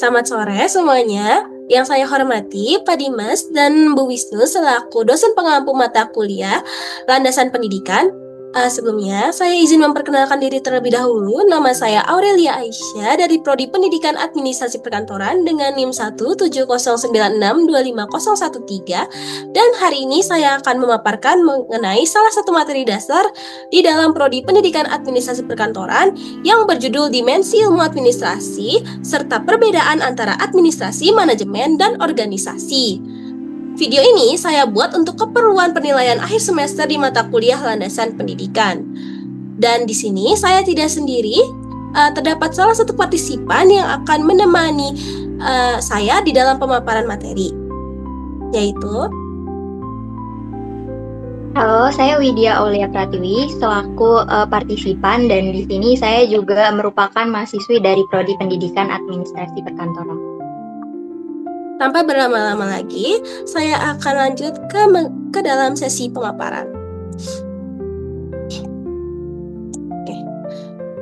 Selamat sore semuanya. Yang saya hormati Pak Dimas dan Bu Wisnu selaku dosen pengampu mata kuliah Landasan Pendidikan. Sebelumnya, saya izin memperkenalkan diri terlebih dahulu. Nama saya Aurelia Aisyah dari Prodi Pendidikan Administrasi Perkantoran dengan NIM 17096250013. Dan hari ini saya akan memaparkan mengenai salah satu materi dasar di dalam Prodi Pendidikan Administrasi Perkantoran yang berjudul Dimensi Ilmu Administrasi serta perbedaan antara administrasi, manajemen, dan organisasi. Video ini saya buat untuk keperluan penilaian akhir semester di mata kuliah Landasan Pendidikan. Dan di sini saya tidak sendiri, terdapat salah satu partisipan yang akan menemani saya di dalam pemaparan materi, yaitu Halo, saya Widya Aulia Pratiwi selaku partisipan, dan di sini saya juga merupakan mahasiswi dari Prodi Pendidikan Administrasi Perkantoran. Tanpa berlama-lama lagi, saya akan lanjut ke dalam sesi pemaparan.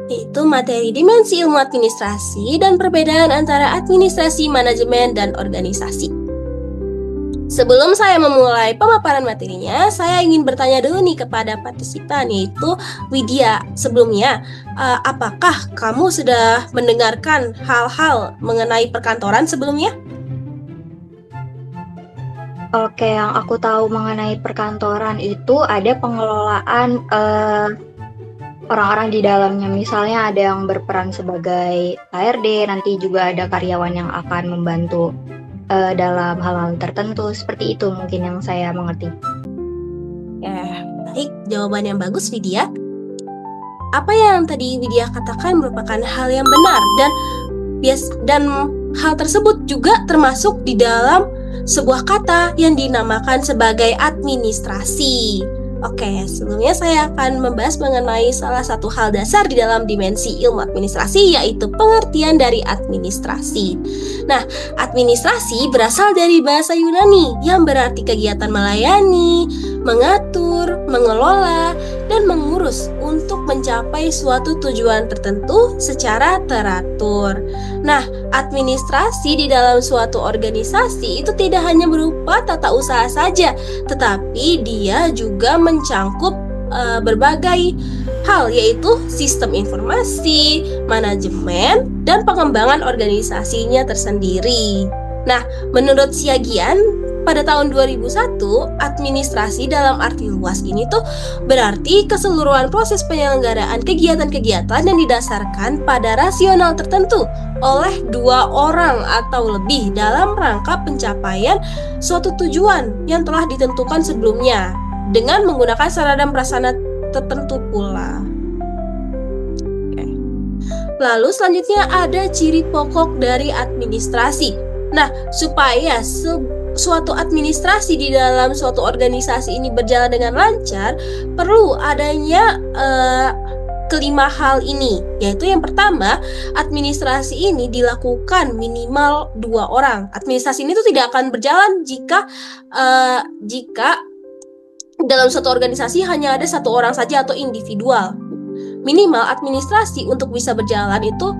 Yaitu materi dimensi ilmu administrasi dan perbedaan antara administrasi, manajemen, dan organisasi. Sebelum saya memulai pemaparan materinya, saya ingin bertanya dulu nih kepada partisipan, yaitu Widya. Sebelumnya, apakah kamu sudah mendengarkan hal-hal mengenai perkantoran sebelumnya? Oke, yang aku tahu mengenai perkantoran itu ada pengelolaan orang-orang di dalamnya. Misalnya ada yang berperan sebagai HRD, nanti juga ada karyawan yang akan membantu dalam hal-hal tertentu. Seperti itu mungkin yang saya mengerti. Ya, baik. Jawaban yang bagus, Widya. Apa yang tadi Widya katakan merupakan hal yang benar, dan hal tersebut juga termasuk di dalam sebuah kata yang dinamakan sebagai administrasi. Oke, sebelumnya saya akan membahas mengenai salah satu hal dasar di dalam dimensi ilmu administrasi, yaitu pengertian dari administrasi. Nah, administrasi berasal dari bahasa Yunani yang berarti kegiatan melayani, mengatur, mengelola, dan mengurus untuk mencapai suatu tujuan tertentu secara teratur. Nah, administrasi di dalam suatu organisasi itu tidak hanya berupa tata usaha saja, tetapi dia juga mencangkup berbagai hal, yaitu sistem informasi, manajemen, dan pengembangan organisasinya tersendiri. Nah, menurut Siagian, pada tahun 2001, administrasi dalam arti luas ini tuh berarti keseluruhan proses penyelenggaraan kegiatan-kegiatan yang didasarkan pada rasional tertentu oleh dua orang atau lebih dalam rangka pencapaian suatu tujuan yang telah ditentukan sebelumnya dengan menggunakan sarana dan prasarana tertentu pula. Lalu selanjutnya ada ciri pokok dari administrasi. Nah, supaya suatu administrasi di dalam suatu organisasi ini berjalan dengan lancar, perlu adanya kelima hal ini, yaitu yang pertama, administrasi ini dilakukan minimal 2 orang. Administrasi ini tuh tidak akan berjalan jika dalam suatu organisasi hanya ada 1 orang saja atau individual. Minimal administrasi untuk bisa berjalan itu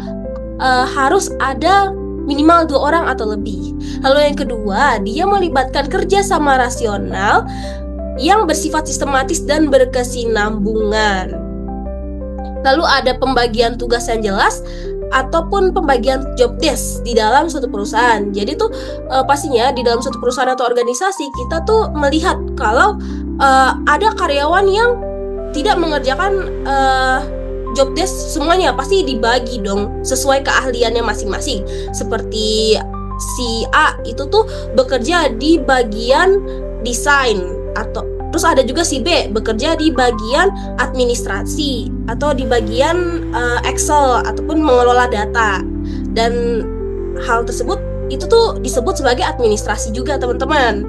harus ada minimal 2 orang atau lebih. Lalu yang kedua, dia melibatkan kerja sama rasional yang bersifat sistematis dan berkesinambungan. Lalu ada pembagian tugas yang jelas ataupun pembagian job desk di dalam suatu perusahaan. Jadi tuh pastinya di dalam suatu perusahaan atau organisasi kita tuh melihat kalau ada karyawan yang tidak mengerjakan job desk semuanya, pasti dibagi dong sesuai keahliannya masing-masing. Seperti si A itu tuh bekerja di bagian desain, atau terus ada juga si B bekerja di bagian administrasi atau di bagian Excel ataupun mengelola data. Dan hal tersebut itu tuh disebut sebagai administrasi juga, teman-teman.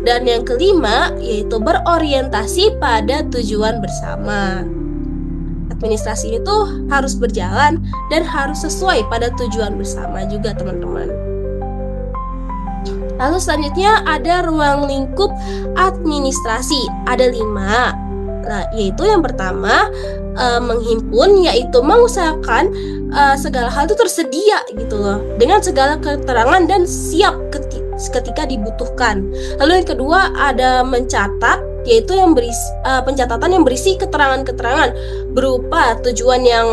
Dan yang kelima yaitu berorientasi pada tujuan bersama. Administrasi ini tuh harus berjalan dan harus sesuai pada tujuan bersama juga, teman-teman. Lalu selanjutnya ada ruang lingkup administrasi. Ada 5. Nah, yaitu yang pertama menghimpun, yaitu mengusahakan segala hal itu tersedia gitu loh, dengan segala keterangan dan siap ketika dibutuhkan. Lalu yang kedua ada mencatat, yaitu pencatatan yang berisi keterangan-keterangan berupa tujuan yang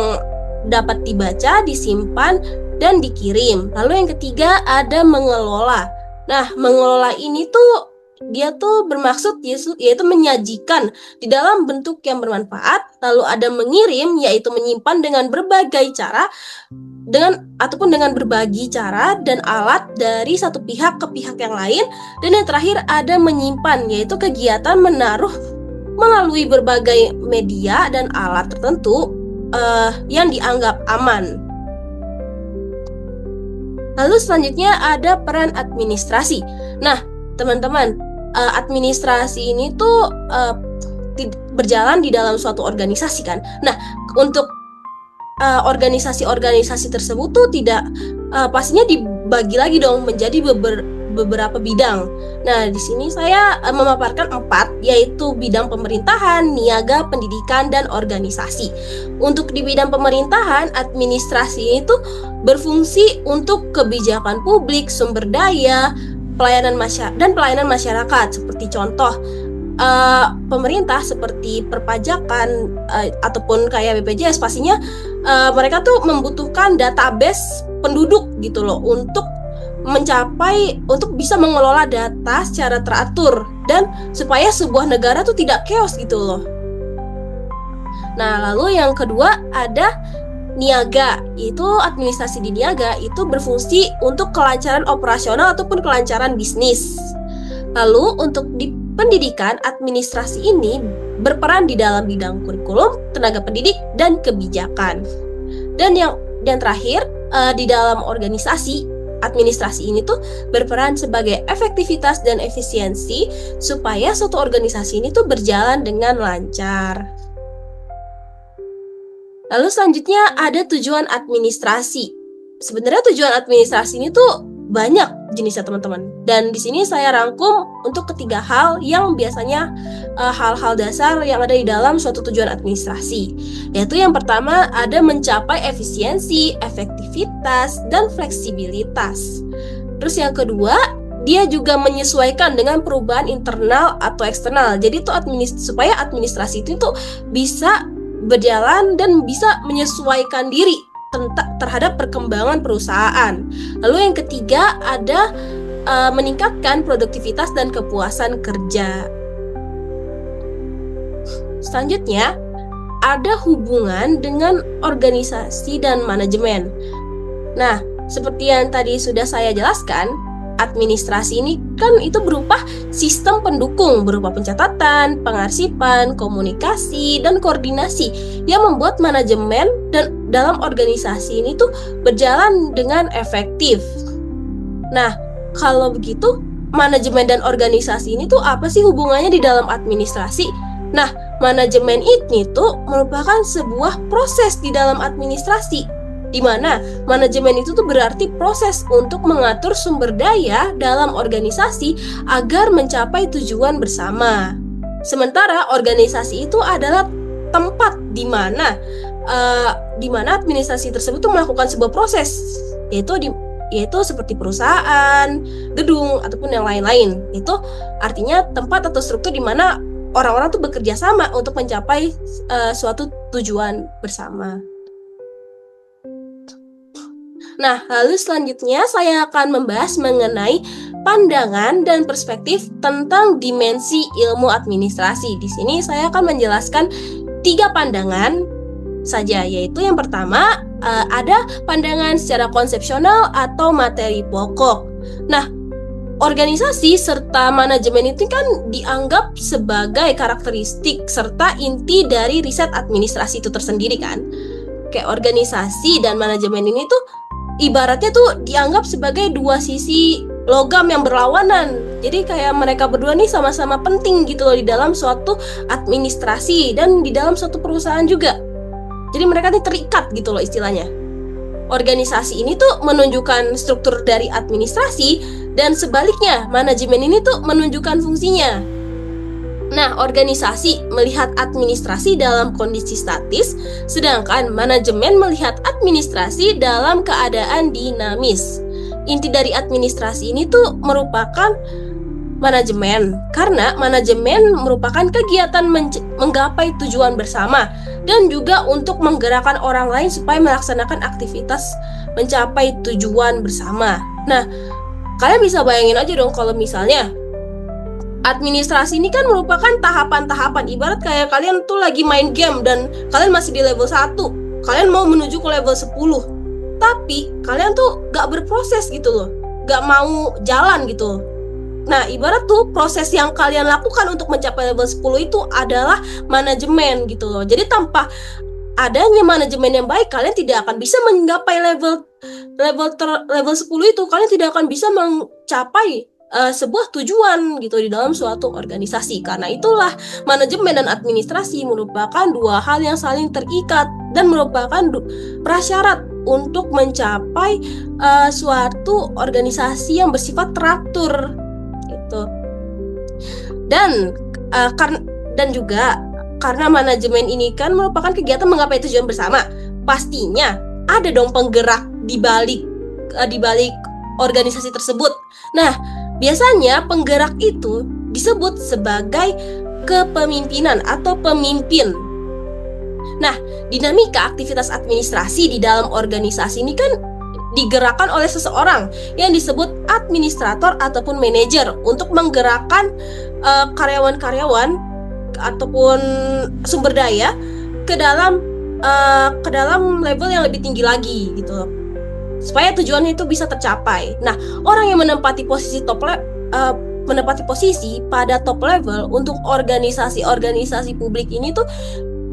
dapat dibaca, disimpan, dan dikirim. Lalu yang ketiga ada mengelola. Nah, mengelola ini tuh dia tuh bermaksud yaitu menyajikan di dalam bentuk yang bermanfaat. Lalu ada mengirim, yaitu menyimpan dengan berbagai cara dengan berbagi cara dan alat dari satu pihak ke pihak yang lain. Dan yang terakhir ada menyimpan, yaitu kegiatan menaruh melalui berbagai media dan alat tertentu yang dianggap aman. Lalu selanjutnya ada peran administrasi. Nah, teman-teman, administrasi ini tuh berjalan di dalam suatu organisasi kan. Nah, untuk organisasi-organisasi tersebut tuh tidak pastinya dibagi lagi dong menjadi beberapa bidang. Nah, di sini saya memaparkan 4, yaitu bidang pemerintahan, niaga, pendidikan, dan organisasi. Untuk di bidang pemerintahan, administrasi itu berfungsi untuk kebijakan publik, sumber daya, pelayanan masyarakat. Seperti contoh pemerintah seperti perpajakan ataupun kayak BPJS, pastinya mereka tuh membutuhkan database penduduk gitu loh untuk bisa mengelola data secara teratur dan supaya sebuah negara tuh tidak chaos gitu loh. Nah, lalu yang kedua ada niaga. Itu administrasi di niaga itu berfungsi untuk kelancaran operasional ataupun kelancaran bisnis. Lalu untuk di pendidikan, administrasi ini berperan di dalam bidang kurikulum, tenaga pendidik, dan kebijakan. Dan yang terakhir di dalam organisasi, administrasi ini tuh berperan sebagai efektivitas dan efisiensi supaya suatu organisasi ini tuh berjalan dengan lancar. Lalu selanjutnya ada tujuan administrasi. Sebenarnya tujuan administrasi ini tuh banyak jenisnya teman-teman. Dan di sini saya rangkum untuk ketiga hal yang biasanya hal-hal dasar yang ada di dalam suatu tujuan administrasi. Yaitu yang pertama ada mencapai efisiensi, efektivitas, dan fleksibilitas. Terus yang kedua, dia juga menyesuaikan dengan perubahan internal atau eksternal. Jadi itu supaya administrasi itu tuh bisa berjalan dan bisa menyesuaikan diri terhadap perkembangan perusahaan. Lalu yang ketiga ada meningkatkan produktivitas dan kepuasan kerja. Selanjutnya ada hubungan dengan organisasi dan manajemen. Nah, seperti yang tadi sudah saya jelaskan, administrasi ini kan itu berupa sistem pendukung berupa pencatatan, pengarsipan, komunikasi, dan koordinasi yang membuat manajemen dan dalam organisasi ini tuh berjalan dengan efektif. Nah, kalau begitu manajemen dan organisasi ini tuh apa sih hubungannya di dalam administrasi? Nah, manajemen ini tuh merupakan sebuah proses di dalam administrasi, di mana manajemen itu tuh berarti proses untuk mengatur sumber daya dalam organisasi agar mencapai tujuan bersama. Sementara organisasi itu adalah tempat di mana administrasi tersebut tuh melakukan sebuah proses, yaitu seperti perusahaan, gedung, ataupun yang lain-lain. Itu artinya tempat atau struktur di mana orang-orang tuh bekerja sama untuk mencapai suatu tujuan bersama. Nah, lalu selanjutnya saya akan membahas mengenai pandangan dan perspektif tentang dimensi ilmu administrasi. Di sini saya akan menjelaskan 3 pandangan saja, yaitu yang pertama ada pandangan secara konsepsional atau materi pokok. Nah, organisasi serta manajemen itu kan dianggap sebagai karakteristik serta inti dari riset administrasi itu tersendiri kan. Kayak organisasi dan manajemen ini tuh ibaratnya tuh dianggap sebagai dua sisi logam yang berlawanan. Jadi kayak mereka berdua nih sama-sama penting gitu loh di dalam suatu administrasi dan di dalam suatu perusahaan juga. Jadi mereka nih terikat gitu loh istilahnya. Organisasi ini tuh menunjukkan struktur dari administrasi dan sebaliknya manajemen ini tuh menunjukkan fungsinya. Nah, organisasi melihat administrasi dalam kondisi statis, sedangkan manajemen melihat administrasi dalam keadaan dinamis. Inti dari administrasi ini tuh merupakan manajemen, karena manajemen merupakan kegiatan menggapai tujuan bersama dan juga untuk menggerakkan orang lain supaya melaksanakan aktivitas mencapai tujuan bersama. Nah, kalian bisa bayangin aja dong kalau misalnya administrasi ini kan merupakan tahapan-tahapan, ibarat kayak kalian tuh lagi main game dan kalian masih di level 1, kalian mau menuju ke level 10, tapi kalian tuh gak berproses gitu loh, gak mau jalan gitu. Nah, ibarat tuh proses yang kalian lakukan untuk mencapai level 10 itu adalah manajemen gitu loh. Jadi tanpa adanya manajemen yang baik, kalian tidak akan bisa menggapai level 10 itu, kalian tidak akan bisa mencapai sebuah tujuan gitu di dalam suatu organisasi. Karena itulah manajemen dan administrasi merupakan dua hal yang saling terikat dan merupakan prasyarat untuk mencapai suatu organisasi yang bersifat teratur gitu. Dan juga karena manajemen ini kan merupakan kegiatan menggapai tujuan bersama, pastinya ada dong penggerak di balik organisasi tersebut. Nah, biasanya penggerak itu disebut sebagai kepemimpinan atau pemimpin. Nah, dinamika aktivitas administrasi di dalam organisasi ini kan digerakkan oleh seseorang yang disebut administrator ataupun manajer untuk menggerakkan karyawan-karyawan ataupun sumber daya ke dalam level yang lebih tinggi lagi gitu, supaya tujuannya itu bisa tercapai. Nah, orang yang menempati posisi pada top level untuk organisasi publik ini tuh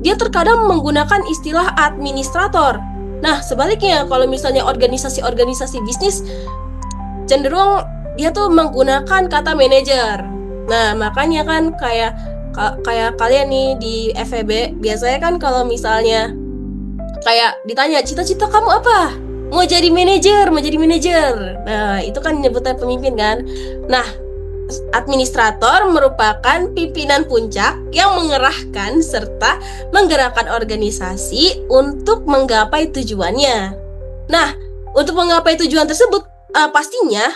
dia terkadang menggunakan istilah administrator. Nah, sebaliknya kalau misalnya organisasi bisnis cenderung dia tuh menggunakan kata manajer. Nah, makanya kan kayak kalian nih di FEB biasanya kan kalau misalnya kayak ditanya cita-cita kamu apa? Mau jadi manajer. Nah, itu kan nyebutnya pemimpin kan. Nah, administrator merupakan pimpinan puncak yang mengerahkan serta menggerakkan organisasi untuk menggapai tujuannya. Nah, untuk menggapai tujuan tersebut pastinya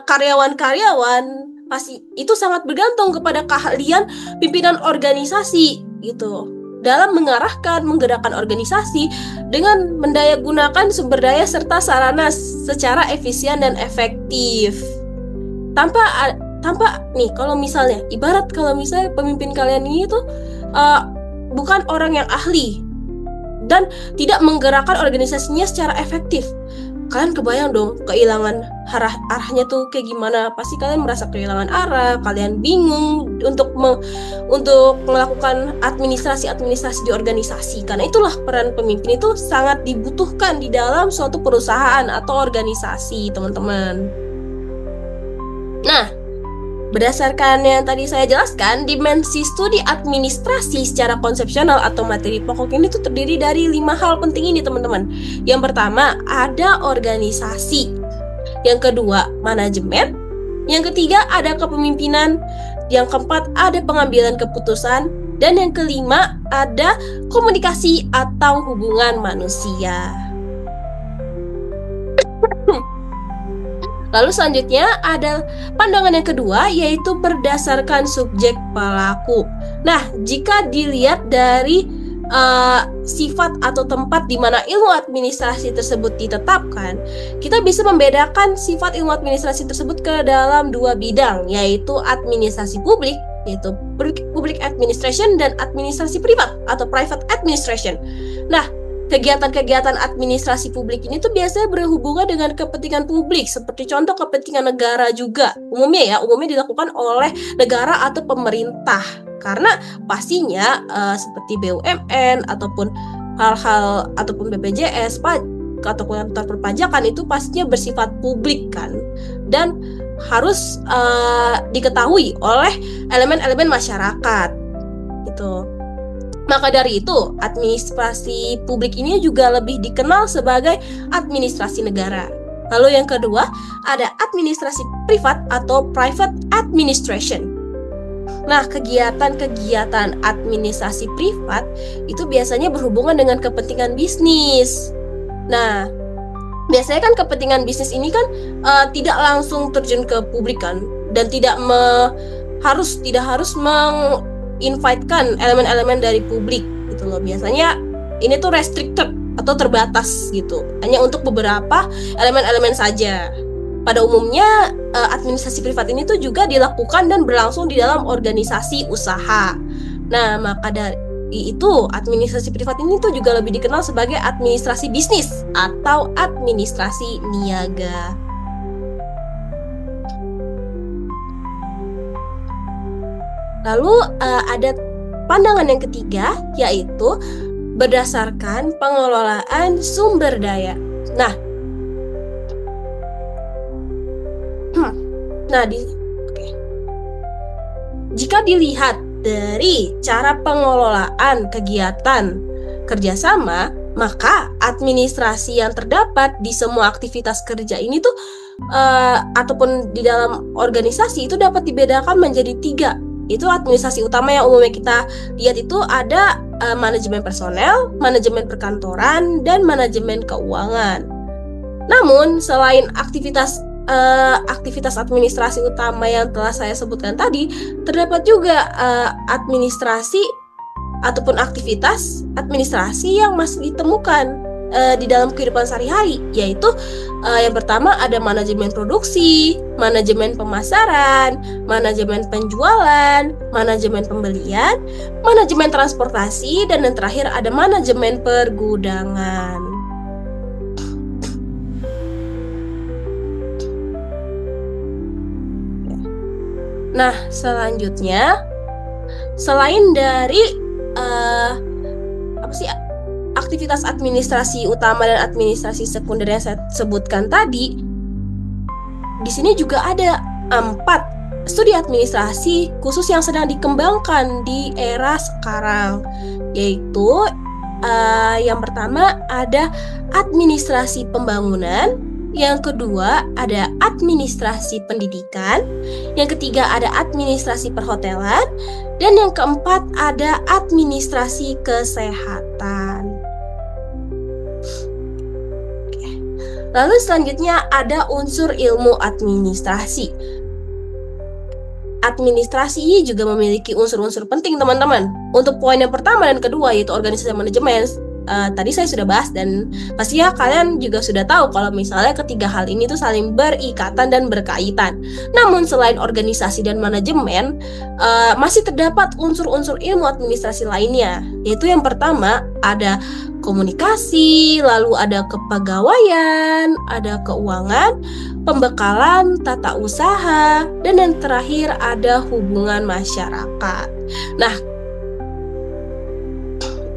karyawan-karyawan pasti itu sangat bergantung kepada keahlian pimpinan organisasi gitu, dalam menggerakkan organisasi dengan mendayagunakan sumber daya serta sarana secara efisien dan efektif. Tanpa nih, kalau misalnya pemimpin kalian ini tuh bukan orang yang ahli dan tidak menggerakkan organisasinya secara efektif, kalian kebayang dong kehilangan arahnya tuh kayak gimana. Pasti kalian merasa kehilangan arah, kalian bingung untuk melakukan administrasi di organisasi. Karena itulah peran pemimpin itu sangat dibutuhkan di dalam suatu perusahaan atau organisasi, teman-teman. Nah, berdasarkan yang tadi saya jelaskan, dimensi studi administrasi secara konsepsional atau materi pokok ini tuh terdiri dari 5 hal penting ini, teman-teman. Yang pertama, ada organisasi. Yang kedua, manajemen. Yang ketiga, ada kepemimpinan. Yang keempat, ada pengambilan keputusan. Dan yang kelima, ada komunikasi atau hubungan manusia. Lalu selanjutnya ada pandangan yang kedua, yaitu berdasarkan subjek pelaku. Nah, jika dilihat dari sifat atau tempat di mana ilmu administrasi tersebut ditetapkan, kita bisa membedakan sifat ilmu administrasi tersebut ke dalam 2 bidang, yaitu administrasi publik, yaitu public administration, dan administrasi privat atau private administration. Nah, kegiatan-kegiatan administrasi publik ini tuh biasanya berhubungan dengan kepentingan publik, seperti contoh kepentingan negara juga. Umumnya dilakukan oleh negara atau pemerintah. Karena pastinya seperti BUMN ataupun hal-hal ataupun BPJS, ataupun kantor perpajakan itu pastinya bersifat publik kan, dan harus diketahui oleh elemen-elemen masyarakat gitu. Maka dari itu, administrasi publik ini juga lebih dikenal sebagai administrasi negara. Lalu yang kedua, ada administrasi privat atau private administration. Nah, kegiatan-kegiatan administrasi privat itu biasanya berhubungan dengan kepentingan bisnis. Nah, biasanya kan kepentingan bisnis ini kan tidak langsung terjun ke publik kan, dan tidak harus menginvitekan elemen-elemen dari publik gitu loh. Biasanya ini tuh restricted atau terbatas gitu, hanya untuk beberapa elemen-elemen saja. Pada umumnya administrasi privat ini tuh juga dilakukan dan berlangsung di dalam organisasi usaha. Nah, maka dari itu administrasi privat ini tuh juga lebih dikenal sebagai administrasi bisnis atau administrasi niaga. Lalu ada pandangan yang ketiga, yaitu berdasarkan pengelolaan sumber daya. Jika dilihat dari cara pengelolaan kegiatan kerjasama, maka administrasi yang terdapat di semua aktivitas kerja ini tuh ataupun di dalam organisasi itu dapat dibedakan menjadi 3. Itu administrasi utama yang umumnya kita lihat itu ada manajemen personel, manajemen perkantoran, dan manajemen keuangan. Namun selain aktivitas administrasi utama yang telah saya sebutkan tadi, terdapat juga administrasi ataupun aktivitas administrasi yang masih ditemukan di dalam kehidupan sehari-hari, yaitu yang pertama ada manajemen produksi, manajemen pemasaran, manajemen penjualan, manajemen pembelian, manajemen transportasi, dan yang terakhir ada manajemen pergudangan. Nah, selanjutnya, selain dari aktivitas administrasi utama dan administrasi sekunder yang saya sebutkan tadi, di sini juga ada 4 studi administrasi khusus yang sedang dikembangkan di era sekarang, yaitu yang pertama ada administrasi pembangunan, yang kedua ada administrasi pendidikan, yang ketiga ada administrasi perhotelan, dan yang keempat ada administrasi kesehatan. Lalu selanjutnya ada unsur ilmu administrasi. Administrasi ini juga memiliki unsur-unsur penting, teman-teman. Untuk poin yang pertama dan kedua, yaitu organisasi manajemen, tadi saya sudah bahas, dan pastinya kalian juga sudah tahu kalau misalnya ketiga hal ini tuh saling berikatan dan berkaitan. Namun selain organisasi dan manajemen, masih terdapat unsur-unsur ilmu administrasi lainnya, yaitu yang pertama ada komunikasi, lalu ada kepegawaian, ada keuangan, pembekalan, tata usaha, dan yang terakhir ada hubungan masyarakat.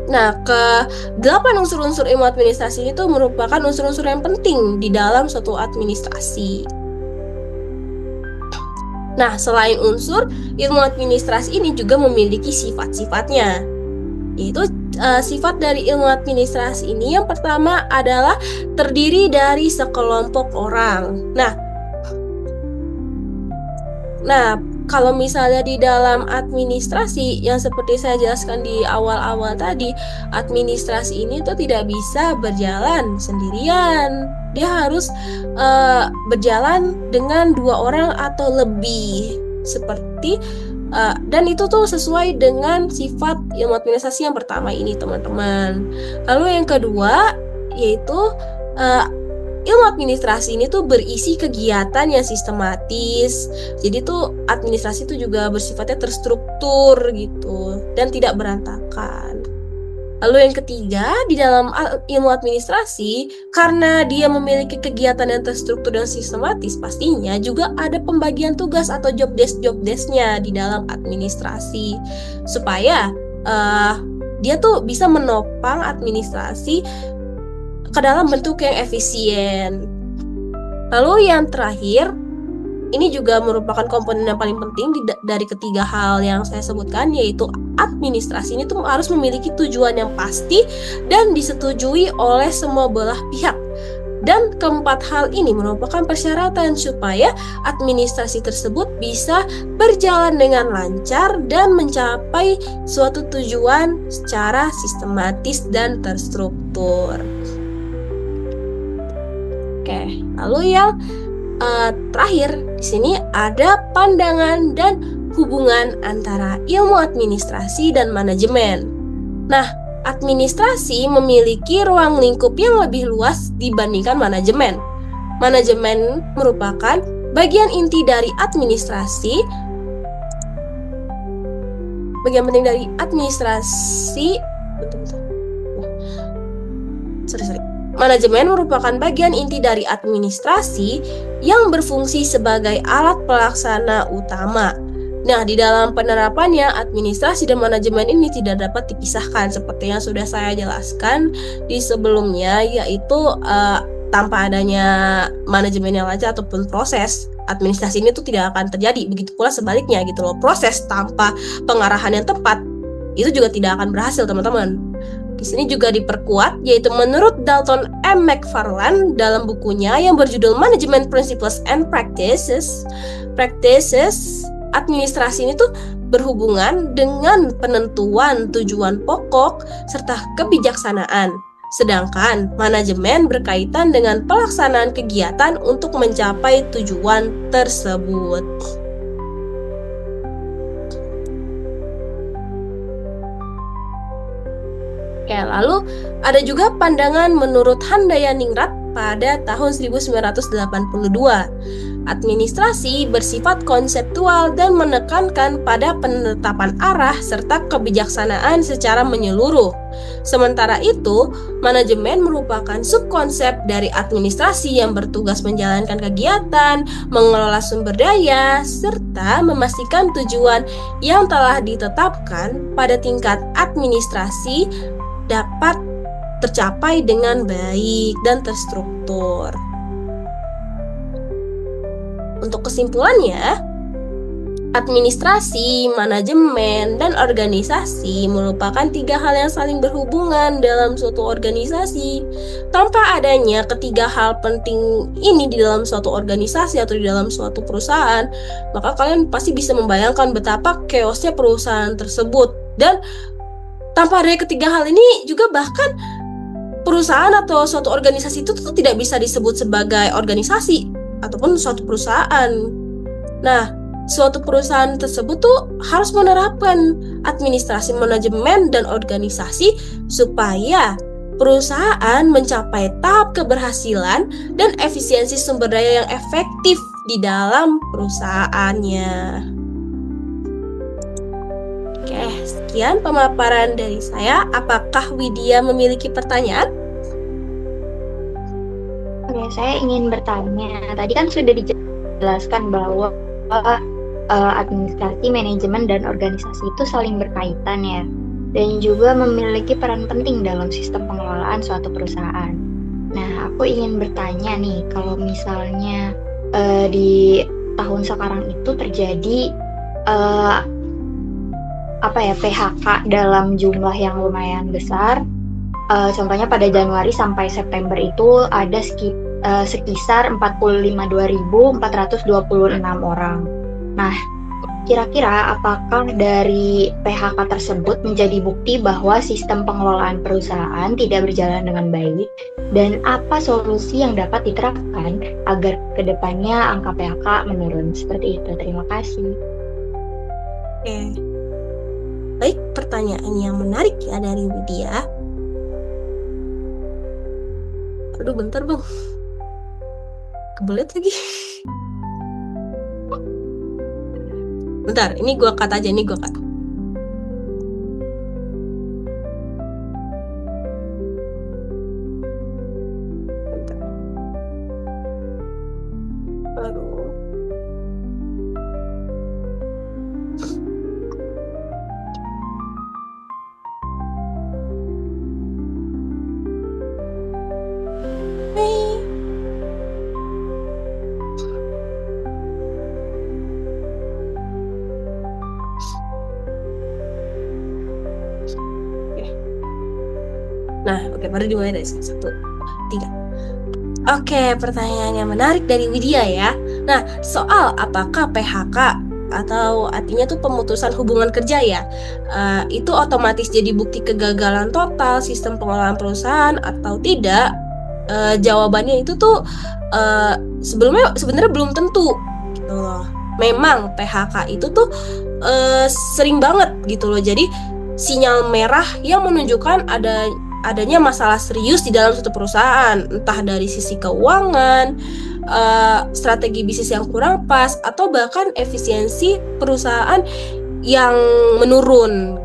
Nah, ke-8 unsur-unsur ilmu administrasi itu merupakan unsur-unsur yang penting di dalam suatu administrasi. Nah, selain unsur, ilmu administrasi ini juga memiliki sifat-sifatnya. Yaitu sifat dari ilmu administrasi ini yang pertama adalah terdiri dari sekelompok orang. Nah, kalau misalnya di dalam administrasi yang seperti saya jelaskan di awal-awal tadi, administrasi ini tuh tidak bisa berjalan sendirian. Dia harus berjalan dengan 2 orang atau lebih, seperti dan itu tuh sesuai dengan sifat ilmu administrasi yang pertama ini, teman-teman. Lalu yang kedua yaitu ilmu administrasi ini tuh berisi kegiatan yang sistematis. Jadi tuh administrasi itu juga bersifatnya terstruktur gitu dan tidak berantakan. Lalu yang ketiga, di dalam ilmu administrasi, karena dia memiliki kegiatan yang terstruktur dan sistematis, pastinya juga ada pembagian tugas atau job desk-nya di dalam administrasi, supaya dia tuh bisa menopang administrasi ke dalam bentuk yang efisien. Lalu yang terakhir, ini juga merupakan komponen yang paling penting dari ketiga hal yang saya sebutkan, yaitu administrasi ini tuh harus memiliki tujuan yang pasti dan disetujui oleh semua belah pihak. Dan keempat hal ini merupakan persyaratan supaya administrasi tersebut bisa berjalan dengan lancar dan mencapai suatu tujuan secara sistematis dan terstruktur. Oke, lalu yang terakhir di sini ada pandangan dan hubungan antara ilmu administrasi dan manajemen. Nah, administrasi memiliki ruang lingkup yang lebih luas dibandingkan manajemen. Manajemen merupakan bagian inti dari administrasi. Bagian penting dari administrasi. Manajemen merupakan bagian inti dari administrasi yang berfungsi sebagai alat pelaksana utama. Nah, di dalam penerapannya, administrasi dan manajemen ini tidak dapat dipisahkan seperti yang sudah saya jelaskan di sebelumnya, yaitu tanpa adanya manajemen yang lancar ataupun proses, administrasi ini tuh tidak akan terjadi. Begitu pula sebaliknya gitu loh, proses tanpa pengarahan yang tepat itu juga tidak akan berhasil, teman-teman. Di sini juga diperkuat, yaitu menurut Dalton M. McFarland dalam bukunya yang berjudul Management Principles and Practices, administrasi ini tuh berhubungan dengan penentuan tujuan pokok serta kebijaksanaan. Sedangkan manajemen berkaitan dengan pelaksanaan kegiatan untuk mencapai tujuan tersebut. Oke, lalu ada juga pandangan menurut Handayani pada tahun 1982. Administrasi bersifat konseptual dan menekankan pada penetapan arah serta kebijaksanaan secara menyeluruh. Sementara itu, manajemen merupakan subkonsep dari administrasi yang bertugas menjalankan kegiatan, mengelola sumber daya, serta memastikan tujuan yang telah ditetapkan pada tingkat administrasi dapat tercapai dengan baik dan terstruktur. Untuk kesimpulannya, administrasi, manajemen, dan organisasi merupakan tiga hal yang saling berhubungan dalam suatu organisasi. Tanpa adanya ketiga hal penting ini di dalam suatu organisasi atau di dalam suatu perusahaan, maka kalian pasti bisa membayangkan betapa chaosnya perusahaan tersebut. Dan tanpa adanya ketiga hal ini juga bahkan perusahaan atau suatu organisasi itu tuh tidak bisa disebut sebagai organisasi ataupun suatu perusahaan. Nah, suatu perusahaan tersebut tuh harus menerapkan administrasi, manajemen, dan organisasi supaya perusahaan mencapai tahap keberhasilan dan efisiensi sumber daya yang efektif di dalam perusahaannya. Oke, sekian pemaparan dari saya. Apakah Widya memiliki pertanyaan? Oke, saya ingin bertanya. Tadi kan sudah dijelaskan bahwa administrasi, manajemen, dan organisasi itu saling berkaitan ya, dan juga memiliki peran penting dalam sistem pengelolaan suatu perusahaan. Nah, aku ingin bertanya nih, kalau misalnya di tahun sekarang itu terjadi PHK dalam jumlah yang lumayan besar. Contohnya pada Januari sampai September itu ada sekisar 45.426 orang. Nah, kira-kira apakah dari PHK tersebut menjadi bukti bahwa sistem pengelolaan perusahaan tidak berjalan dengan baik? Dan apa solusi yang dapat diterapkan agar kedepannya angka PHK menurun? Seperti itu. Terima kasih. Oke. Baik, pertanyaan yang menarik ya dari Widya. Aduh, bentar bang, kebelet lagi. Bentar, ini gua cut aja, ini gua cut. Bentar. Aduh. Nah, oke, baru dimulai dari 1, 2, 3. Oke, pertanyaan yang menarik dari Widya ya. Nah, soal apakah PHK atau artinya tuh pemutusan hubungan kerja ya, itu otomatis jadi bukti kegagalan total sistem pengelolaan perusahaan atau tidak? Jawabannya itu tuh sebenarnya belum tentu gitu loh. Memang PHK itu tuh sering banget gitu loh. Jadi sinyal merah yang menunjukkan adanya masalah serius di dalam suatu perusahaan, entah dari sisi keuangan, strategi bisnis yang kurang pas, atau bahkan efisiensi perusahaan yang menurun.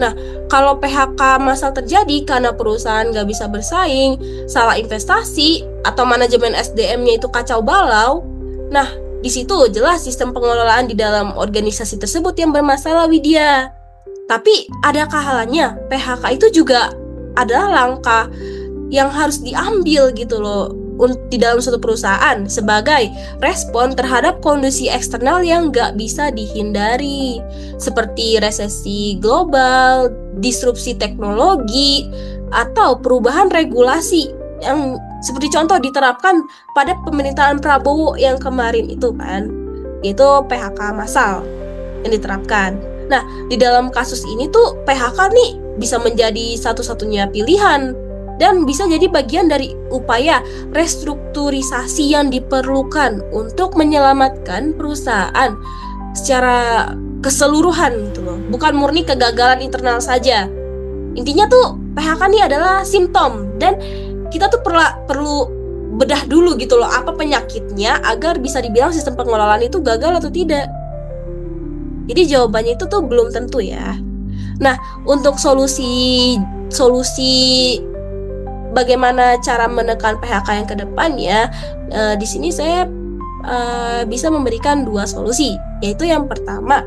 Nah, kalau PHK massal terjadi karena perusahaan nggak bisa bersaing, salah investasi, atau manajemen SDM-nya itu kacau balau, nah, di situ jelas sistem pengelolaan di dalam organisasi tersebut yang bermasalah, Widya. Tapi ada kalanya PHK itu juga adalah langkah yang harus diambil gitu loh di dalam suatu perusahaan sebagai respon terhadap kondisi eksternal yang nggak bisa dihindari, seperti resesi global, disrupsi teknologi, atau perubahan regulasi yang seperti contoh diterapkan pada pemerintahan Prabowo yang kemarin itu kan, yaitu PHK massal yang diterapkan. Nah, di dalam kasus ini tuh PHK nih bisa menjadi satu-satunya pilihan dan bisa jadi bagian dari upaya restrukturisasi yang diperlukan untuk menyelamatkan perusahaan secara keseluruhan gitu loh. Bukan murni kegagalan internal saja. Intinya tuh PHK nih adalah simptom dan kita tuh perlu bedah dulu gitu loh apa penyakitnya agar bisa dibilang sistem pengelolaan itu gagal atau tidak. Jadi jawabannya itu tuh belum tentu ya. Nah, untuk solusi bagaimana cara menekan PHK yang ke depannya, di sini saya bisa memberikan dua solusi, yaitu yang pertama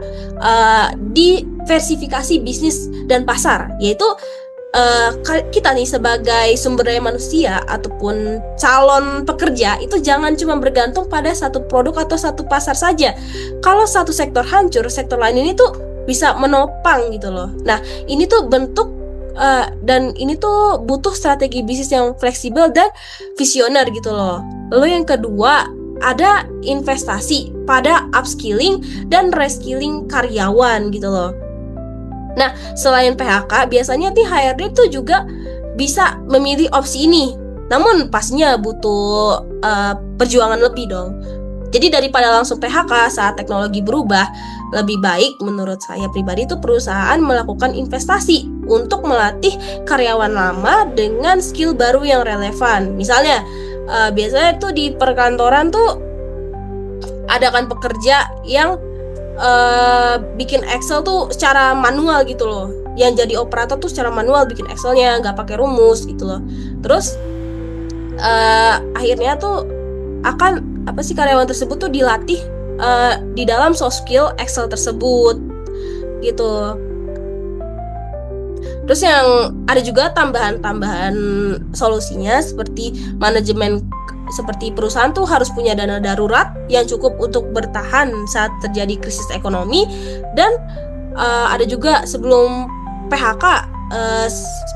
diversifikasi bisnis dan pasar, yaitu kita nih sebagai sumber daya manusia ataupun calon pekerja itu jangan cuma bergantung pada satu produk atau satu pasar saja. Kalau satu sektor hancur, sektor lain ini tuh bisa menopang gitu loh. Nah, ini tuh bentuk dan ini tuh butuh strategi bisnis yang fleksibel dan visioner gitu loh. Lalu yang kedua, ada investasi pada upskilling dan reskilling karyawan gitu loh. Nah, selain PHK, biasanya nih HRD tuh juga bisa memilih opsi ini. Namun pastinya butuh perjuangan lebih dong. Jadi daripada langsung PHK saat teknologi berubah, lebih baik menurut saya pribadi itu perusahaan melakukan investasi untuk melatih karyawan lama dengan skill baru yang relevan. Misalnya, biasanya tuh di perkantoran tuh ada kan pekerja yang bikin Excel tuh secara manual gitu loh. Yang jadi operator tuh secara manual bikin Excelnya, nggak pakai rumus gitu loh. Terus akhirnya tuh akan karyawan tersebut tuh dilatih di dalam soft skill Excel tersebut gitu. Terus yang ada juga tambahan solusinya seperti manajemen, seperti perusahaan tuh harus punya dana darurat yang cukup untuk bertahan saat terjadi krisis ekonomi. Dan ada juga sebelum PHK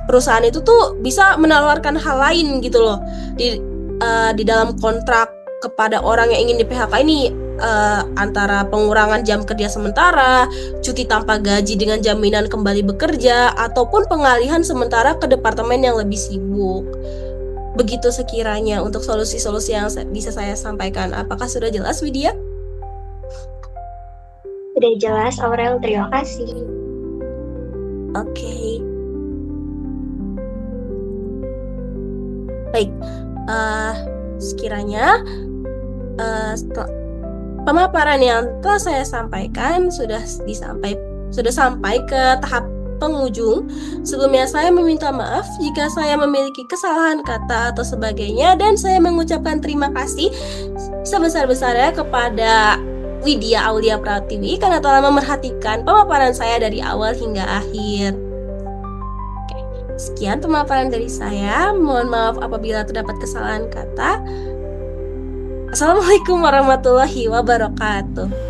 perusahaan itu tuh bisa menawarkan hal lain gitu loh di dalam kontrak kepada orang yang ingin di PHK ini, antara pengurangan jam kerja sementara, cuti tanpa gaji dengan jaminan kembali bekerja, ataupun pengalihan sementara ke departemen yang lebih sibuk. Begitu sekiranya untuk solusi-solusi yang bisa saya sampaikan. Apakah sudah jelas, Widya? Sudah jelas, Aurel. Terima kasih. Oke. Baik. Sekiranya pemaparan yang telah saya sampaikan sudah sampai ke tahap penghujung. Sebelumnya saya meminta maaf jika saya memiliki kesalahan kata atau sebagainya, dan saya mengucapkan terima kasih sebesar-besarnya kepada Widya Aulia Pratiwi karena telah memerhatikan pemaparan saya dari awal hingga akhir. Oke, sekian pemaparan dari saya. Mohon maaf apabila terdapat kesalahan kata. Assalamualaikum warahmatullahi wabarakatuh.